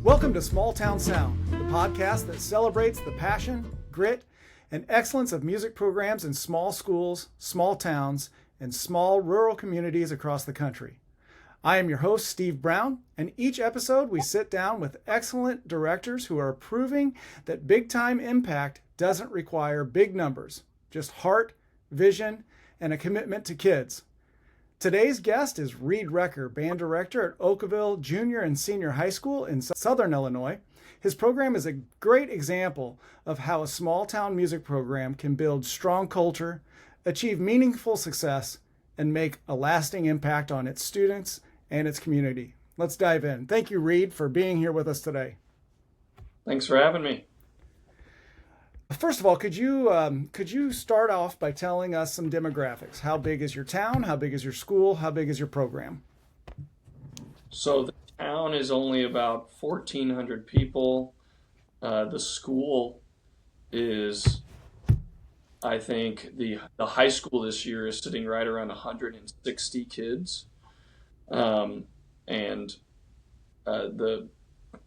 Welcome to Small Town Sound, the podcast that celebrates the passion, grit, and excellence of music programs in small schools, small towns, and small rural communities across the country. I am your host, Steve Brown, and each episode we sit down with excellent directors who are proving that big-time impact doesn't require big numbers, just heart, vision, and a commitment to kids. Today's guest is Recker, band director at Okawville Junior and Senior High School in Southern Illinois. His program is a great example of how a small town music program can build strong culture, achieve meaningful success, and make a lasting impact on its students and its community. Let's dive in. Thank you, Reed, for being here with us today. Thanks for having me. First of all, could you start off by telling us some demographics? How big is your town? How big is your school? How big is your program? So the town is only about 1,400 people. The school is, I think, the high school this year is sitting right around 160 kids, and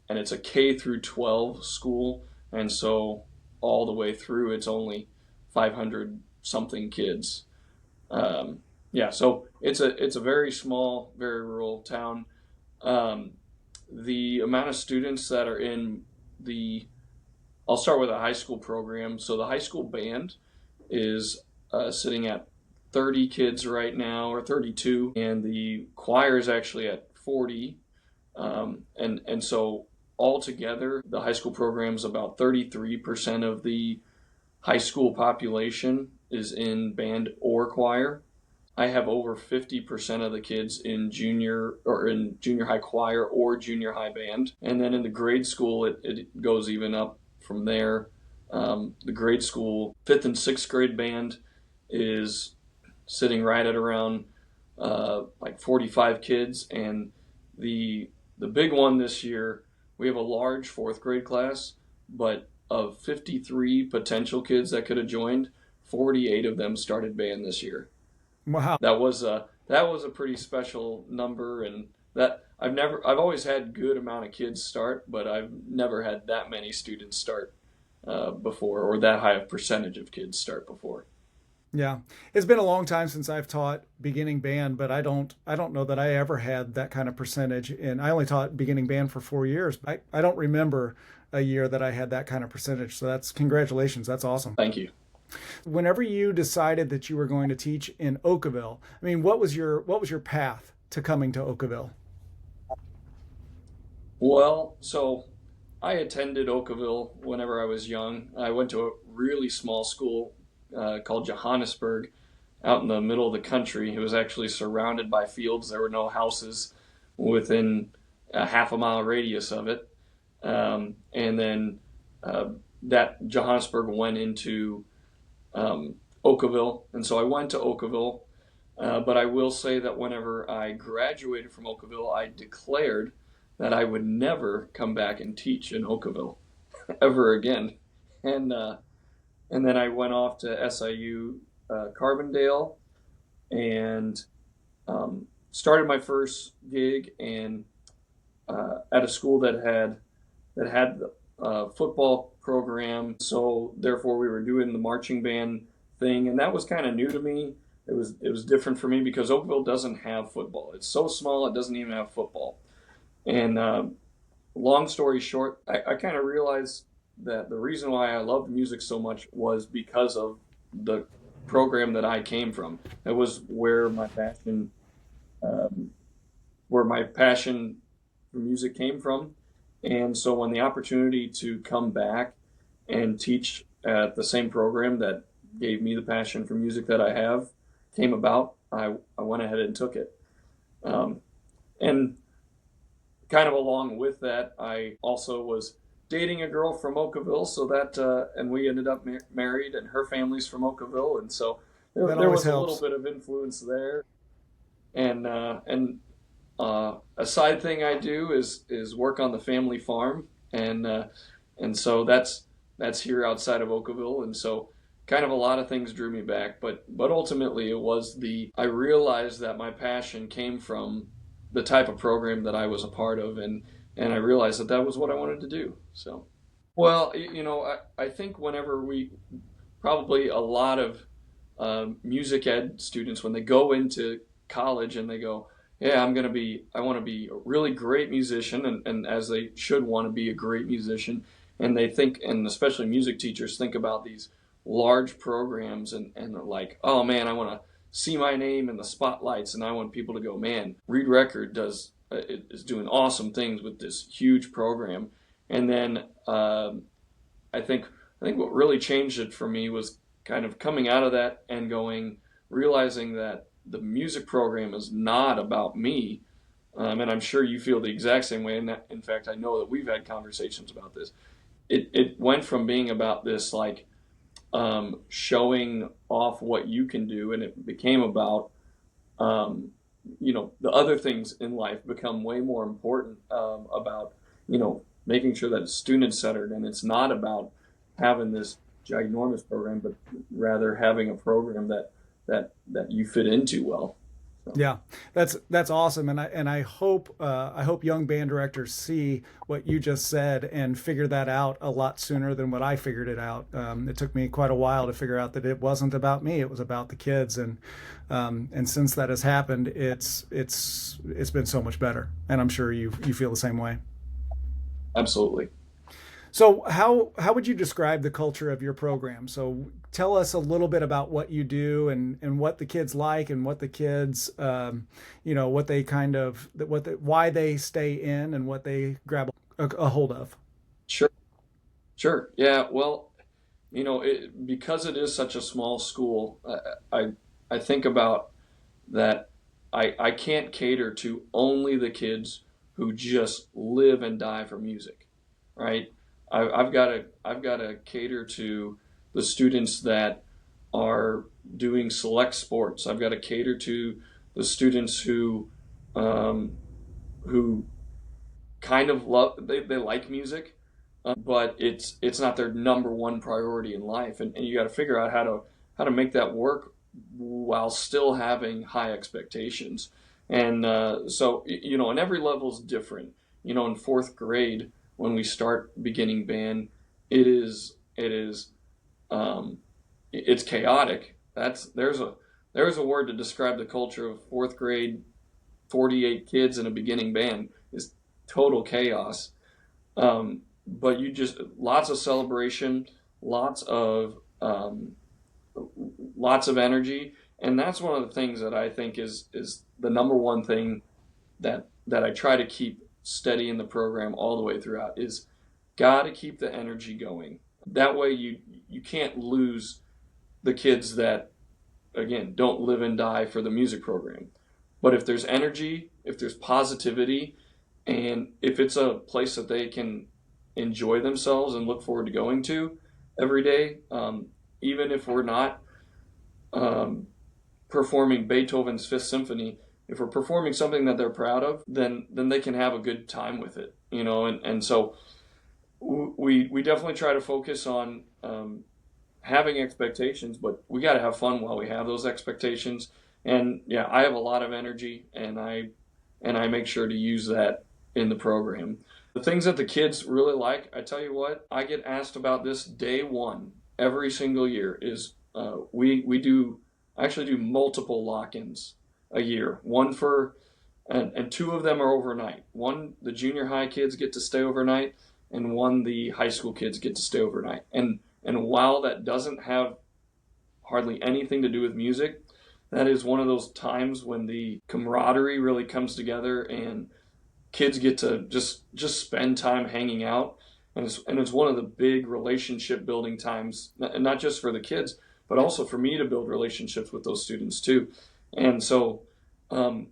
it's a K through 12 school, and so all the way through it's only 500 something kids. So it's a very small, very rural town. The amount of students that are in I'll start with the high school program. So the high school band is sitting at 30 kids right now, or 32, and the choir is actually at 40. And so altogether, the high school program is about 33% of the high school population is in band or choir. I have over 50% of the kids in junior high choir or junior high band. And then in the grade school, it goes even up from there. The grade school 5th and 6th grade band is sitting right at around 45 kids. And the big one this year, we have a large 4th grade class, but of 53 potential kids that could have joined, 48 of them started band this year. Wow. That was a pretty special number, and that I've always had good amount of kids start, but I've never had that many students start before, or that high of percentage of kids start before. Yeah, it's been a long time since I've taught beginning band, but I don't know that I ever had that kind of percentage. And I only taught beginning band for 4 years. I don't remember a year that I had that kind of percentage. So congratulations. That's awesome. Thank you. Whenever you decided that you were going to teach in Okawville, I mean, what was your path to coming to Okawville? Well, so I attended Okawville whenever I was young. I went to a really small school called Johannesburg, out in the middle of the country. It was actually surrounded by fields. There were no houses within a half a mile radius of it. And then that Johannesburg went into Okawville. And so I went to Okawville. But I will say that whenever I graduated from Okawville, I declared that I would never come back and teach in Okawville ever again. And then I went off to SIU Carbondale and started my first gig and at a school that had the football program. So therefore, we were doing the marching band thing, and that was kind of new to me. It was different for me because Okawville doesn't have football. It's so small, it doesn't even have football. And long story short, I kind of realized that the reason why I loved music so much was because of the program that I came from. It was where my passion for music came from. And so when the opportunity to come back and teach at the same program that gave me the passion for music that I have came about, I went ahead and took it. And kind of along with that, I also was dating a girl from Okawville, so that and we ended up married, and her family's from Okawville, and so there was a little bit of influence there. And a side thing I do is work on the family farm, and so that's here outside of Okawville, and so kind of a lot of things drew me back, but ultimately it was I realized that my passion came from the type of program that I was a part of, and and I realized that that was what I wanted to do. So, well, I think whenever probably a lot of music ed students, when they go into college and they go, yeah, I want to be a really great musician, and as they should want to be a great musician. And they think, and especially music teachers think about these large programs, and they're like, oh man, I want to see my name in the spotlights, and I want people to go, man, Recker is doing awesome things with this huge program. And then I think I think what really changed it for me was kind of coming out of that and realizing that the music program is not about me. And I'm sure you feel the exact same way. And in fact, I know that we've had conversations about this. It went from being about this like showing off what you can do, and it became about um, the other things in life become way more important, about making sure that students centered, and it's not about having this ginormous program, but rather having a program that you fit into well. So. Yeah, that's awesome, and I hope young band directors see what you just said and figure that out a lot sooner than what I figured it out. It took me quite a while to figure out that it wasn't about me; it was about the kids, and since that has happened, it's been so much better, and I'm sure you feel the same way. Absolutely. So how would you describe the culture of your program? So tell us a little bit about what you do and what the kids like and what the kids what they kind of why they stay in and what they grab a hold of. Sure. Sure. Yeah. Well, because it is such a small school, I think about that. I can't cater to only the kids who just live and die for music, right? I've got to cater to the students that are doing select sports. I've got to cater to the students um, who kind of they like music, but it's not their number one priority in life, and you got to figure out how to make that work while still having high expectations. And so and every level is different. In fourth grade, when we start beginning band, it is um, it's chaotic. There's a word to describe the culture of fourth grade. 48 kids in a beginning band is total chaos. But you just lots of celebration, lots of um, lots of energy, and that's one of the things that I think is the number one thing that I try to keep steady in the program all the way throughout is got to keep the energy going. That way you can't lose the kids that again don't live and die for the music program. But if there's energy, if there's positivity, and if it's a place that they can enjoy themselves and look forward to going to every day, even if we're not um, performing Beethoven's Fifth Symphony, if we're performing something that they're proud of, then they can have a good time with it, and so we definitely try to focus on having expectations, but we got to have fun while we have those expectations. And yeah, I have a lot of energy, and I make sure to use that in the program. The things that the kids really like, I tell you what, I get asked about this day one every single year. Is we do actually do multiple lock-ins a year. One for and two of them are overnight. One the junior high kids get to stay overnight, and one the high school kids get to stay overnight. And while that doesn't have hardly anything to do with music, that is one of those times when the camaraderie really comes together and kids get to just spend time hanging out, and it's one of the big relationship building times, not just for the kids, but also for me to build relationships with those students too. And so um,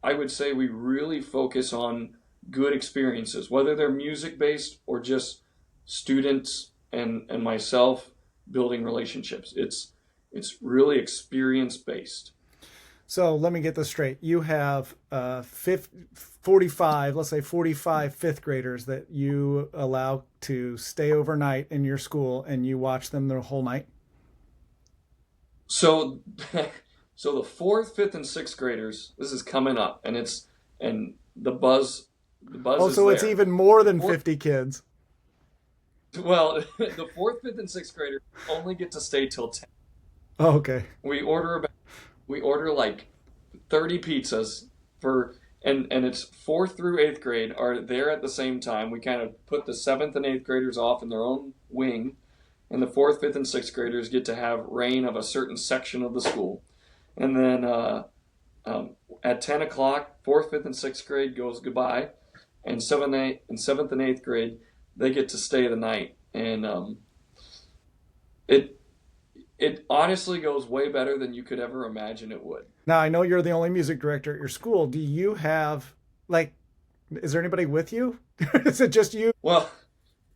I would say we really focus on good experiences, whether they're music based or just students and myself building relationships. It's really experience based. So let me get this straight. You have 45, let's say 45 fifth graders that you allow to stay overnight in your school and you watch them the whole night? So so the fourth, fifth, and sixth graders, this is coming up, and the The buzz Oh, is so it's there. even more The than fourth, 50 kids. well, the fourth, fifth, and sixth graders only get to stay till 10. Oh, okay. We order about we order like 30 pizzas for and it's fourth through eighth grade are there at the same time. We kind of put the seventh and eighth graders off in their own wing, and the fourth, fifth, and sixth graders get to have reign of a certain section of the school. And then at 10 o'clock, fourth, fifth, and sixth grade goes goodbye, and seventh and eighth grade they get to stay the night. And it it honestly goes way better than you could ever imagine it would. Now, I know you're the only music director at your school. Do you have, like, is there anybody with you? Is it just you? Well,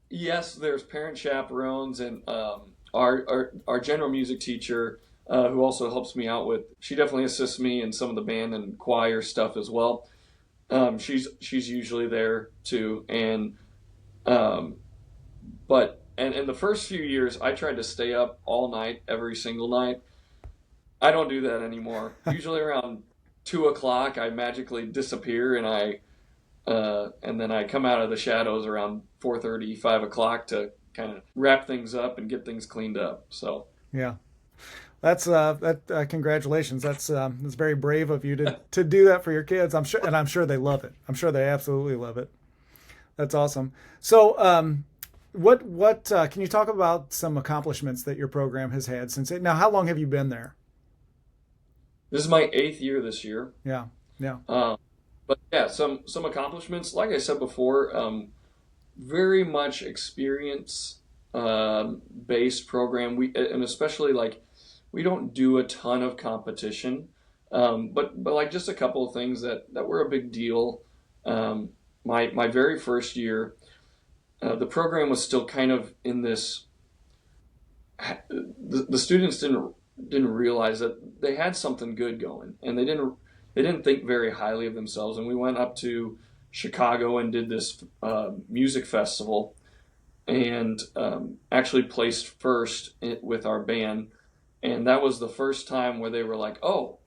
yes, there's parent chaperones and our general music teacher, who also helps me out with. She definitely assists me in some of the band and choir stuff as well. She's usually there too, and but and in the first few years, I tried to stay up all night every single night. I don't do that anymore. Usually around 2 o'clock, I magically disappear, and then I come out of the shadows around 4:30, 5 o'clock to kind of wrap things up and get things cleaned up. So Yeah. Congratulations. That's very brave of you to do that for your kids. I'm sure they love it. I'm sure they absolutely love it. That's awesome. So, what can you talk about some accomplishments that your program has had since it? Now, how long have you been there? this is my 8th year this year. Yeah. Yeah. But yeah, some accomplishments. Like I said before, very much experience based program. And especially like we don't do a ton of competition, but like just a couple of things that were a big deal. My very first year, the program was still kind of in this. The students didn't realize that they had something good going, and they didn't think very highly of themselves. And we went up to Chicago and did this music festival, and actually placed first with our band. And that was the first time where they were like, "Oh,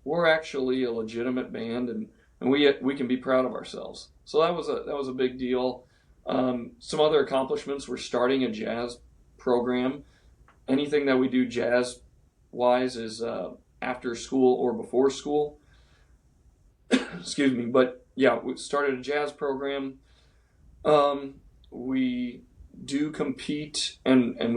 we're actually a legitimate band, and we can be proud of ourselves." So that was a big deal. Some other accomplishments were starting a jazz program. Anything that we do jazz wise is after school or before school. Excuse me, but yeah, we started a jazz program. We do compete, and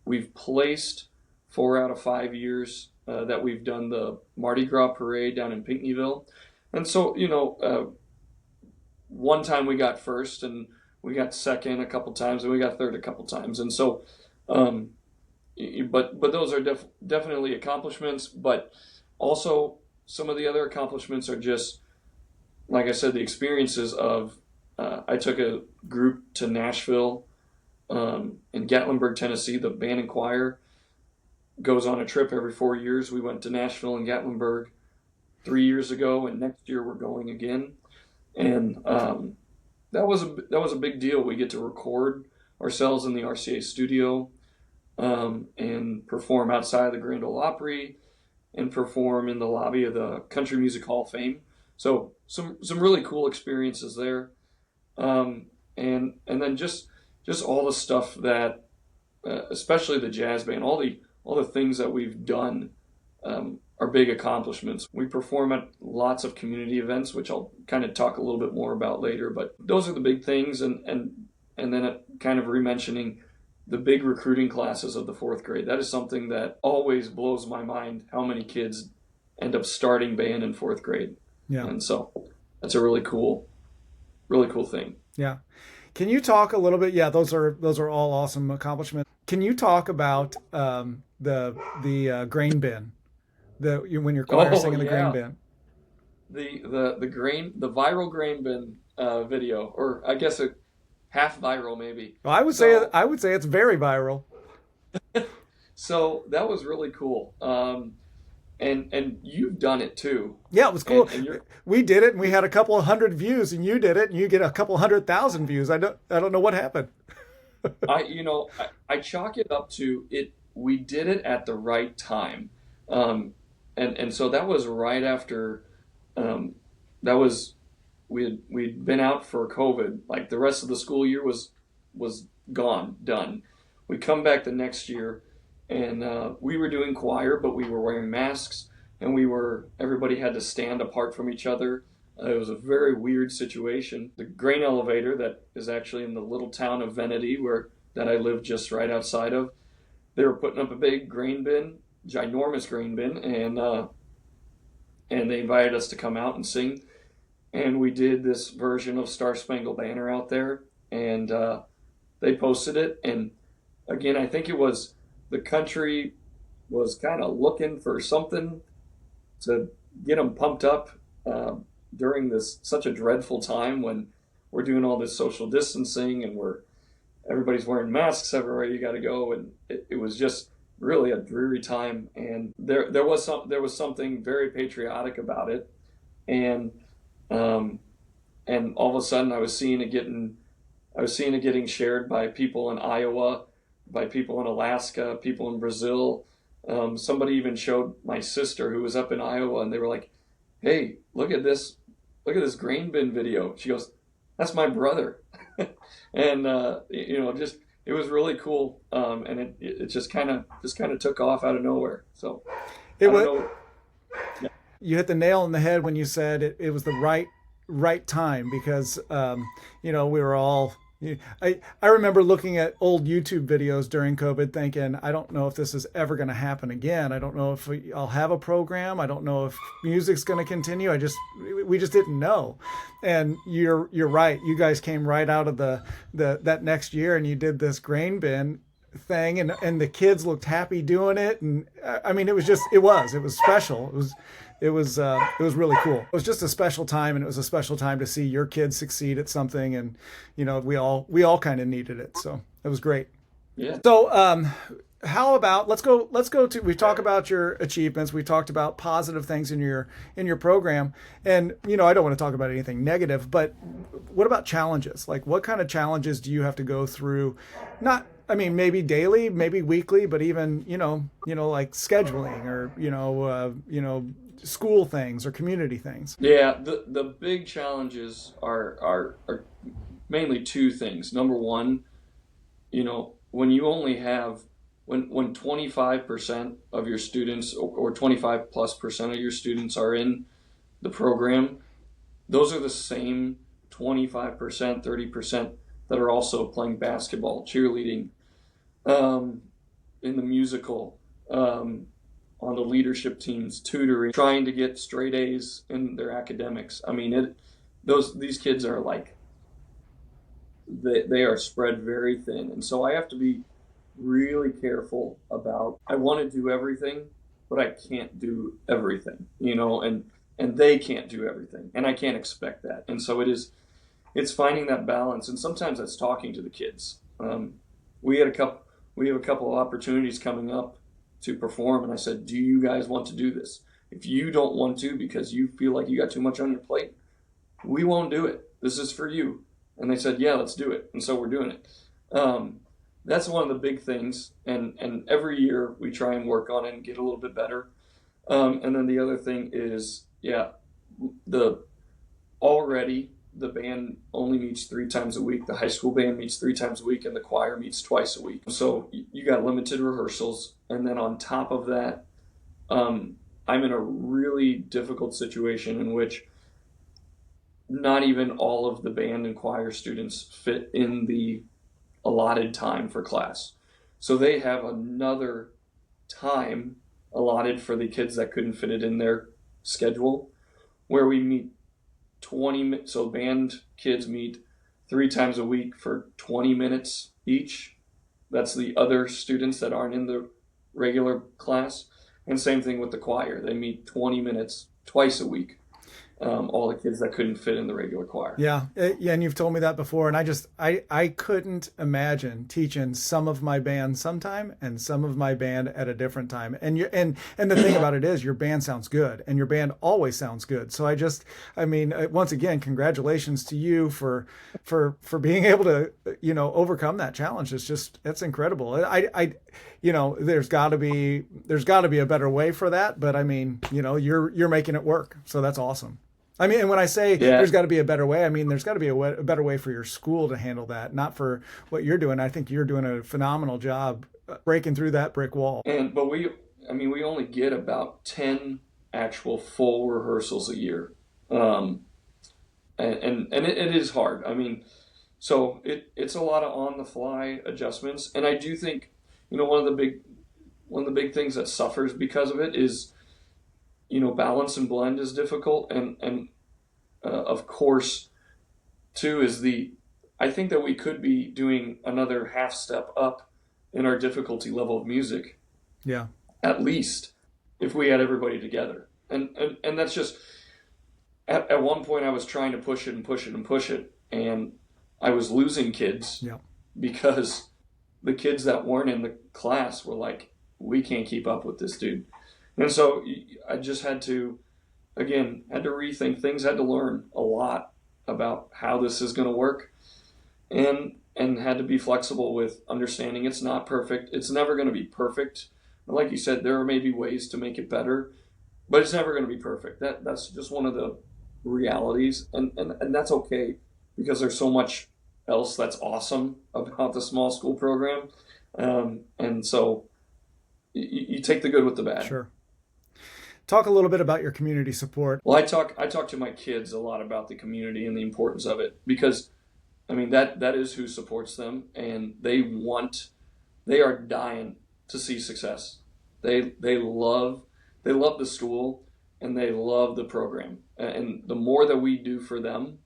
we've placed 4 out of 5 years that we've done the Mardi Gras parade down in Pinckneyville. And so, one time we got first, and we got second a couple times, and we got third a couple times. And so, but those are definitely accomplishments. But also, some of the other accomplishments are just, like I said, the experiences of. I took a group to Nashville, in Gatlinburg, Tennessee. The band and choir goes on a trip every 4 years. We went to Nashville and Gatlinburg 3 years ago, and next year we're going again. And that was a big deal. We get to record ourselves in the RCA studio, and perform outside the Grand Ole Opry, and perform in the lobby of the Country Music Hall of Fame. So some really cool experiences there, and then just all the stuff that, especially the jazz band, all the things that we've done, are big accomplishments. We perform at lots of community events, which I'll kind of talk a little bit more about later. But those are the big things, and then kind of re-mentioning the big recruiting classes of the fourth grade. That is something that always blows my mind, how many kids end up starting band in fourth grade. Yeah. And so that's a really cool thing. Yeah. Can you talk a little bit? Yeah, those are all awesome accomplishments. Can you talk about the grain bin? When your choir singing the grain bin. The viral grain bin video, or I guess a half viral maybe. Well, I would say it's very viral. So that was really cool. And you've done it too. Yeah, it was cool. And we did it, and we had a couple of hundred views, and you did it, and you get a couple 100,000 views. I don't know what happened. I chalk it up to it. We did it at the right time, and so that was right after. That was we'd been out for COVID. Like the rest of the school year was gone, done. We come back the next year, and we were doing choir, but we were wearing masks, and everybody had to stand apart from each other. It was a very weird situation. The grain elevator that is actually in the little town of Venety, that I live just right outside of, they were putting up a big grain bin, ginormous grain bin, and they invited us to come out and sing. And we did this version of Star Spangled Banner out there, and they posted it. And again, I think it was the country was kind of looking for something to get them pumped up during this such a dreadful time when we're doing all this social distancing and everybody's wearing masks everywhere you got to go, and it was just really a dreary time. And there was something very patriotic about it, and all of a sudden I was seeing it getting shared by people in Iowa, by people in Alaska, people in Brazil. Somebody even showed my sister who was up in Iowa, and they were like, "Hey, look at this grain bin video." She goes, "That's my brother." And just it was really cool, and it just kind of took off out of nowhere. So it was. Yeah. You hit the nail on the head when you said it was the right time, because we were all. I remember looking at old YouTube videos during COVID thinking, I don't know if this is ever going to happen again. I don't know if I'll have a program. I don't know if music's going to continue. We just didn't know. And you're right. You guys came right out of that next year, and you did this grain bin thing, and the kids looked happy doing it. And I mean, it was special. It was really cool. It was just a special time, and it was a special time to see your kids succeed at something, and we all kind of needed it. So it was great. Yeah. So how about let's go to, we talked about your achievements, we talked about positive things in your program, and I don't want to talk about anything negative, but what about challenges? Like, what kind of challenges do you have to go through? Maybe daily, maybe weekly, but even like scheduling or school things or community things. Yeah, the big challenges are mainly two things. Number one, when you only have when 25% of your students or 25+% of your students are in the program, those are the same 25%, 30% that are also playing basketball, cheerleading, in the musical, on the leadership teams, tutoring, trying to get straight A's in their academics. I mean, these kids are like, they are spread very thin. And so I have to be really careful about, I want to do everything, but I can't do everything, and they can't do everything, and I can't expect that. And so it's finding that balance. And sometimes that's talking to the kids. We have a couple of opportunities coming up to perform, and I said, do you guys want to do this? If you don't want to because you feel like you got too much on your plate, we won't do it. This is for you. And they said, yeah, let's do it. And so we're doing it. That's one of the big things, and every year we try and work on it and get a little bit better. And then the other thing is, the band only meets 3 times a week. The high school band meets 3 times a week, and the choir meets twice a week. So you got limited rehearsals. And then on top of that, I'm in a really difficult situation in which not even all of the band and choir students fit in the allotted time for class. So they have another time allotted for the kids that couldn't fit it in their schedule, where we meet 20 minutes. So band kids meet 3 times a week for 20 minutes each. That's the other students that aren't in the regular class. And same thing with the choir. They meet 20 minutes twice a week. All the kids that couldn't fit in the regular choir. Yeah, and you've told me that before, and I couldn't imagine teaching some of my band sometime and some of my band at a different time. And the thing about it is, your band sounds good, and your band always sounds good. So once again, congratulations to you for being able to overcome that challenge. It's incredible. There's got to be a better way for that, but you're making it work. So that's awesome. I mean, and when I say Yeah. there's got to be a better way, I mean there's got to be a better way for your school to handle that, not for what you're doing. I think you're doing a phenomenal job breaking through that brick wall. But we only get about 10 actual full rehearsals a year. Um, it is hard. I mean, so it's a lot of on the fly adjustments. And I do think, one of the big things that suffers because of it is, balance and blend is difficult. Of course, too, I think that we could be doing another half step up in our difficulty level of music, Yeah. at least, if we had everybody together. And that's just, at one point I was trying to push it and push it and push it, and I was losing kids Yeah. because the kids that weren't in the class were like, we can't keep up with this dude. And so I just had to rethink things, had to learn a lot about how this is going to work, and had to be flexible with understanding it's not perfect. It's never going to be perfect. Like you said, there are maybe ways to make it better, but it's never going to be perfect. That's just one of the realities, and that's okay, because there's so much else that's awesome about the small school program, and so you take the good with the bad. Sure. Talk a little bit about your community support. Well, I talk to my kids a lot about the community and the importance of it, because I mean that is who supports them, and they are dying to see success. They love the school, and they love the program. And the more that we do for them,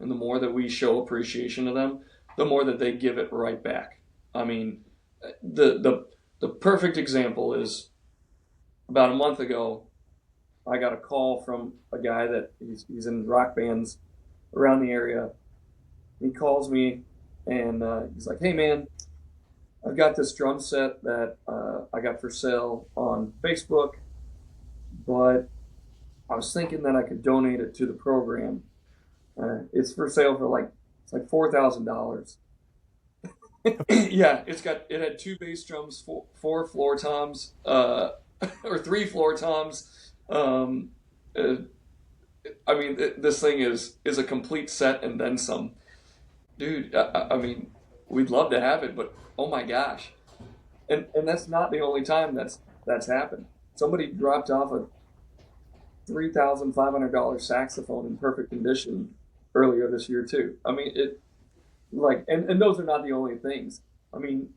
and the more that we show appreciation to them, the more that they give it right back. I mean, the perfect example is about a month ago, I got a call from a guy that he's in rock bands around the area. He calls me, and he's like, "Hey man, I've got this drum set that I got for sale on Facebook, but I was thinking that I could donate it to the program. It's for sale for it's like $4,000." Yeah, it had 2 bass drums, 4 floor toms, or 3 floor toms. I mean, this thing is a complete set and then some. Dude, I mean, we'd love to have it, but oh my gosh. And that's not the only time that's happened. Somebody dropped off a $3,500 saxophone in perfect condition earlier this year too. I mean, and those are not the only things. I mean,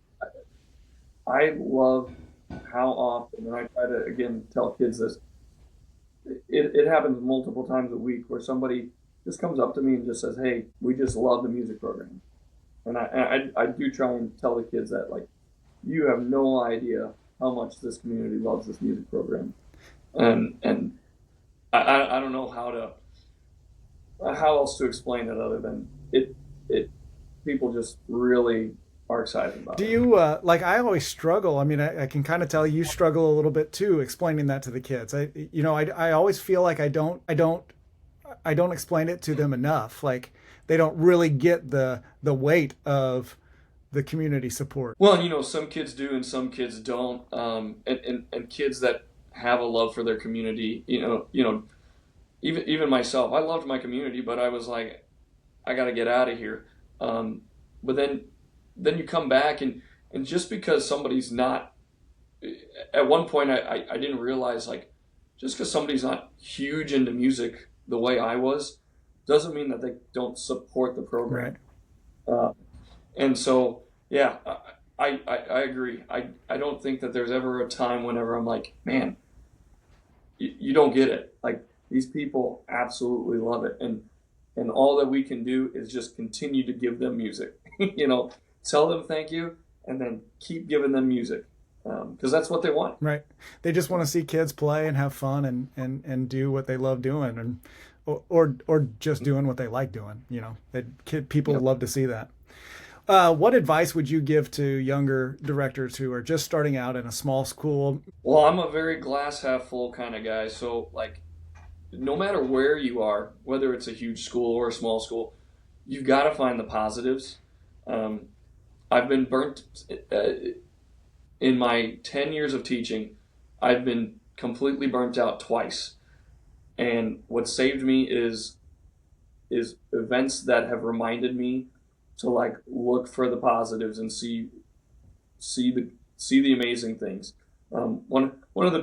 I love how often, and I try to again tell kids this, it happens multiple times a week where somebody just comes up to me and just says, "Hey, we just love the music program." And I do try and tell the kids that, like, you have no idea how much this community loves this music program. And I don't know how else to explain it other than it people just really are excited about Do it. you I always struggle. I mean, I can kind of tell you struggle a little bit too explaining that to the kids. I always feel like I don't explain it to them enough. Like they don't really get the weight of the community support. Well, some kids do and some kids don't. And kids that have a love for their community, even myself, I loved my community, but I was like, I got to get out of here. But then you come back and just because somebody's not, at one point I didn't realize, like, just because somebody's not huge into music the way I was, doesn't mean that they don't support the program. Right. And so, yeah, I agree. I don't think that there's ever a time whenever I'm like, man, you don't get it. Like, these people absolutely love it. And all that we can do is just continue to give them music. Tell them thank you, and then keep giving them music, because that's what they want. Right. They just want to see kids play and have fun and do what they love doing, and or just doing what they like doing. People Yep. love to see that. What advice would you give to younger directors who are just starting out in a small school? Well, I'm a very glass half full kind of guy. So, like, no matter where you are, whether it's a huge school or a small school, you've got to find the positives. I've been burnt in my 10 years of teaching. I've been completely burnt out twice. And what saved me is events that have reminded me to like look for the positives and see the amazing things. One of the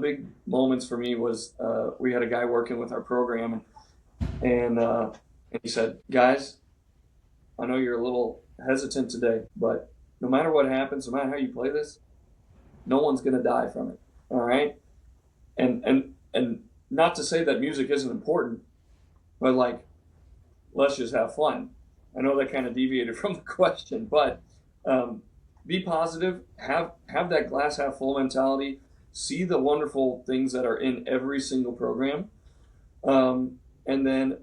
big moments for me was we had a guy working with our program, and he said, "Guys, I know you're a little hesitant today, but no matter what happens, no matter how you play this, no one's gonna die from it. All right." And not to say that music isn't important, but like, let's just have fun. I know that kind of deviated from the question, but be positive, have that glass half full mentality, see the wonderful things that are in every single program. And then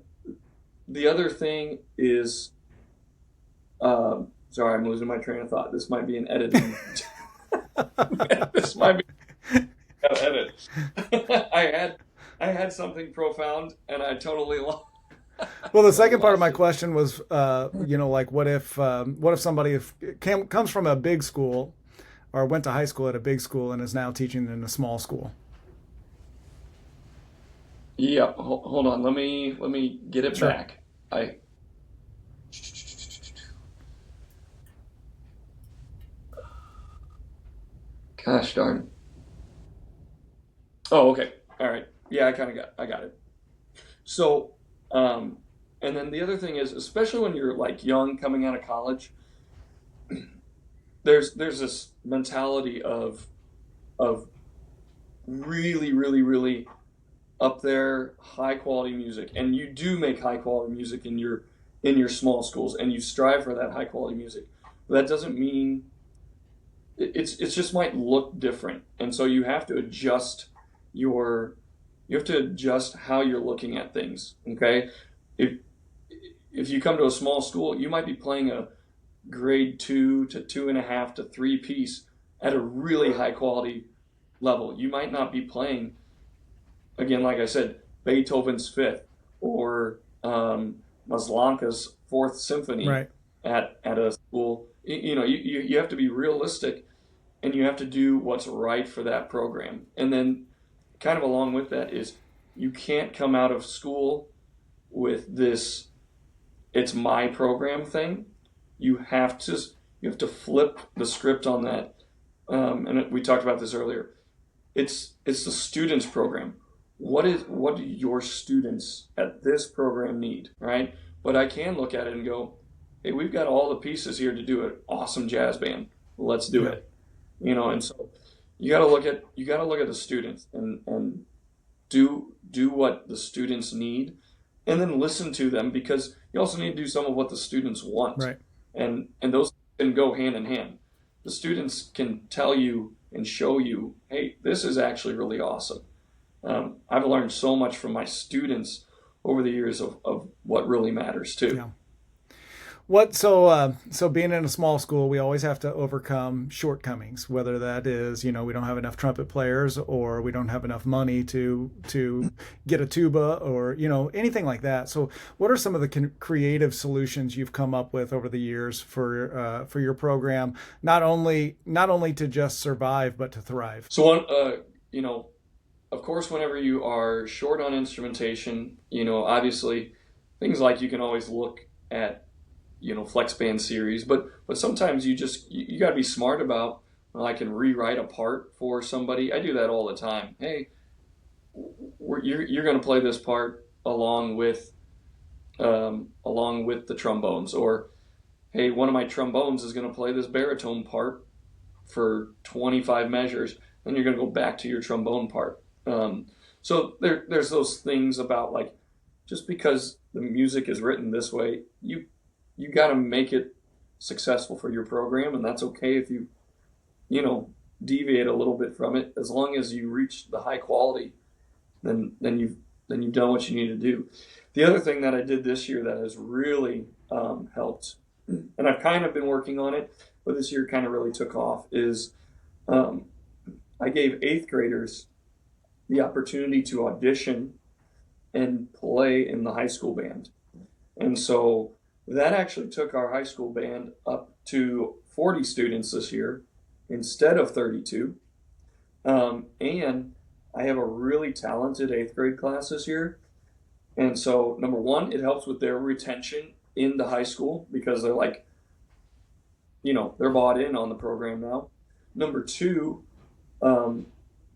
the other thing is, sorry, I'm losing my train of thought. This might be an editing. This might be an edit. I had something profound and I totally lost. Well, the second part of my question was, like what if somebody comes from a big school or went to high school at a big school and is now teaching in a small school? Yeah, hold on. Let me get it Sure. back. I Gosh darn. Oh, okay. All right. Yeah, I got it. So, and then the other thing is, especially when you're like young, coming out of college, there's this mentality of really, really, really up there high quality music, and you do make high quality music in your small schools, and you strive for that high quality music. But that doesn't mean it's just might look different, and so your you have to adjust how you're looking at things. Okay, if if you come to a small school, you might be playing a grade 2 to 2.5 to 3 piece at a really high quality level. You might not be playing, again, like I said, Beethoven's Fifth or Maslanka's Fourth Symphony Right. at a school. You have to be realistic, and you have to do what's right for that program. And then, kind of along with that, is you can't come out of school with this "it's my program" thing. You have to flip the script on that. And we talked about this earlier. It's the students' program. What do your students at this program need, right? But I can look at it and go, hey, we've got all the pieces here to do an awesome jazz band. Let's do Yeah. it. And so you got to look at the students and do what the students need, and then listen to them, because you also need to do some of what the students want, Right. and those can go hand in hand. The students can tell you and show you, hey, this is actually really awesome. I've learned so much from my students over the years of what really matters too. Yeah. So being in a small school, we always have to overcome shortcomings, whether that is, we don't have enough trumpet players, or we don't have enough money to get a tuba, or, anything like that. So what are some of the creative solutions you've come up with over the years for your program, not only to just survive, but to thrive? So of course, whenever you are short on instrumentation, obviously things like you can always look at flex band series, but sometimes you got to be smart about, well, I can rewrite a part for somebody. I do that all the time. Hey, you're going to play this part along with the trombones, or hey, one of my trombones is going to play this baritone part for 25 measures, then you're going to go back to your trombone part. So there's those things about, like, just because the music is written this way, you got to make it successful for your program, and that's okay if deviate a little bit from it, as long as you reach the high quality. Then you've done what you need to do. The other thing that I did this year that has really helped, and I've kind of been working on it, but this year kind of really took off, is I gave eighth graders the opportunity to audition and play in the high school band. And so that actually took our high school band up to 40 students this year instead of 32. And I have a really talented 8th grade class this year. And so, number one, it helps with their retention in the high school because they're like, they're bought in on the program now. Number two,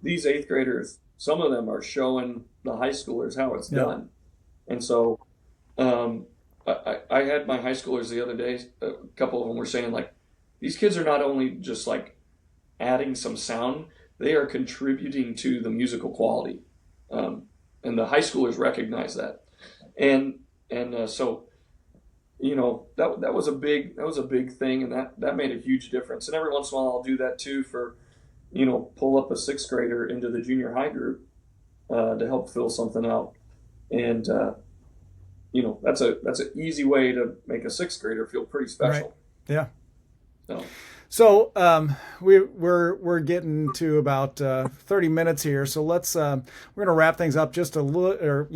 these 8th graders, some of them are showing the high schoolers how it's done. And so, I had my high schoolers the other day, a couple of them were saying, like, these kids are not only just like adding some sound, they are contributing to the musical quality. And the high schoolers recognize that. And so, that was a big thing, and that made a huge difference. And every once in a while I'll do that too for, pull up a 6th grader into the junior high group to help fill something out. And that's an easy way to make a 6th grader feel pretty special. Right. Yeah. So we're getting to about 30 minutes here, so let's we're going to wrap things up just a little, or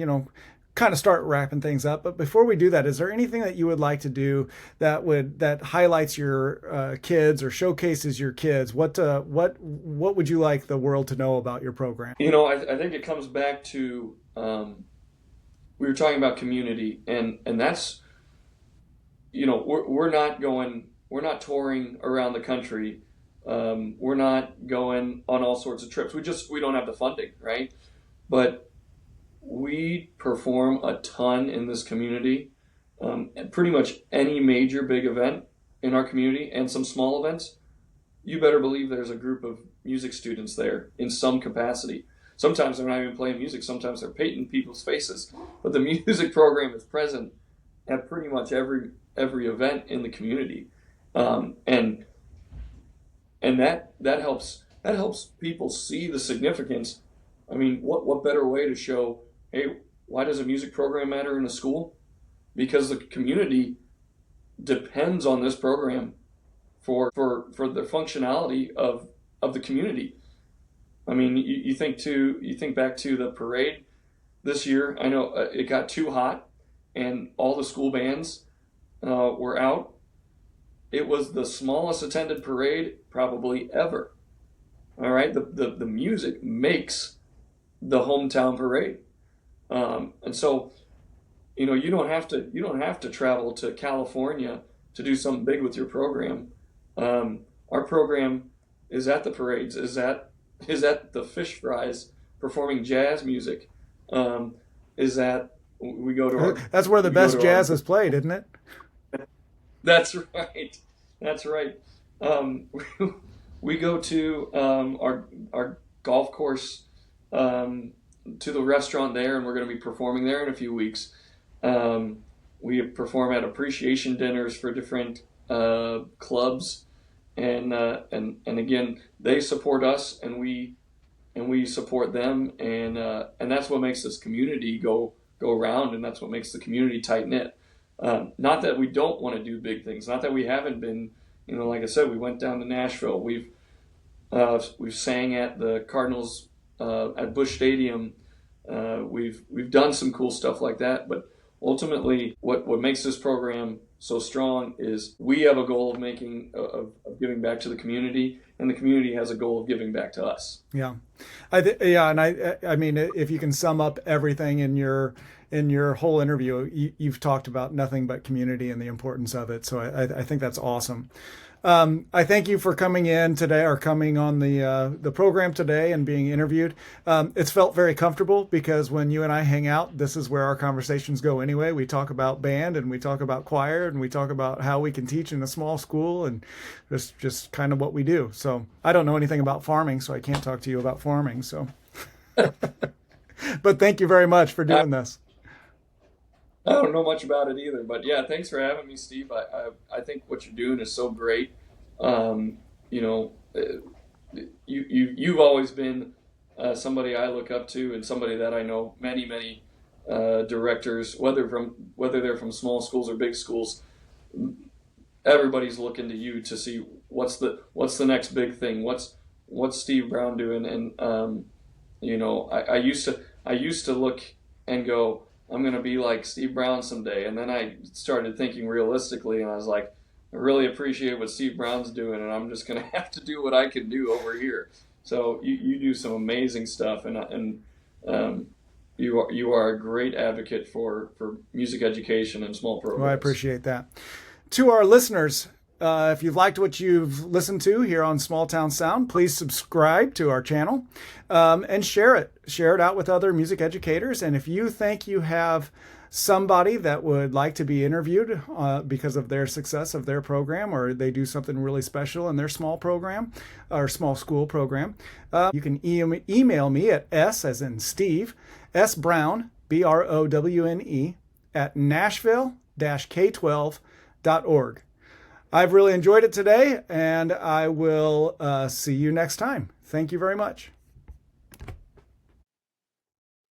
kind of start wrapping things up. But before we do that, is there anything that you would like to do that highlights your kids or showcases your kids? What would you like the world to know about your program? I think it comes back to we were talking about community, and that's we're not touring around the country. We're not going on all sorts of trips. We don't have the funding, right? But we perform a ton in this community, and pretty much any major big event in our community and some small events, you better believe there's a group of music students there in some capacity. Sometimes they're not even playing music. Sometimes they're painting people's faces. But the music program is present at pretty much every event in the community. And that helps people see the significance. I mean, what better way to show, hey, why does a music program matter in a school? Because the community depends on this program for the functionality of the community. I mean, you think back to the parade this year. I know it got too hot, and all the school bands were out. It was the smallest attended parade probably ever. All right, the music makes the hometown parade, and so you don't have to travel to California to do something big with your program. Our program is at the parades, is at the fish fries, performing jazz music, is that we go to that's where the best jazz is played, isn't it? That's right. We go to our golf course, to the restaurant there, and we're going to be performing there in a few weeks. We perform at appreciation dinners for different clubs, and again, they support us, and we support them, and that's what makes this community go around, and that's what makes the community tight knit. Not that we don't want to do big things, not that we haven't been. Like I said, we went down to Nashville. We've sang at the Cardinals at Busch Stadium. We've done some cool stuff like that, but ultimately, what makes this program so strong is we have a goal of giving back to the community, and the community has a goal of giving back to us. Yeah, I mean, if you can sum up everything in your whole interview, you've talked about nothing but community and the importance of it. So I think that's awesome. I thank you for coming in today, or coming on the program today and being interviewed. It's felt very comfortable because when you and I hang out, this is where our conversations go anyway. We talk about band, and we talk about choir, and we talk about how we can teach in a small school, and just kind of what we do. So I don't know anything about farming, so I can't talk to you about farming. So, but thank you very much for doing this. I don't know much about it either, but yeah, thanks for having me, Steve. I think what you're doing is so great. You've always been somebody I look up to, and somebody that I know many directors, whether they're from small schools or big schools. Everybody's looking to you to see what's the next big thing. What's Steve Brown doing? And I used to look and go, I'm going to be like Steve Brown someday. And then I started thinking realistically, and I was like, I really appreciate what Steve Brown's doing, and I'm just going to have to do what I can do over here. So you do some amazing stuff, and you are a great advocate for music education and small programs. Well, I appreciate that. To our listeners, if you've liked what you've listened to here on Small Town Sound, please subscribe to our channel and share it. Share it out with other music educators. And if you think you have somebody that would like to be interviewed because of their success of their program, or they do something really special in their small program or small school program, you can email me at S as in Steve, S Brown, BROWNE, at Nashville-K12.org. I've really enjoyed it today, and I will see you next time. Thank you very much.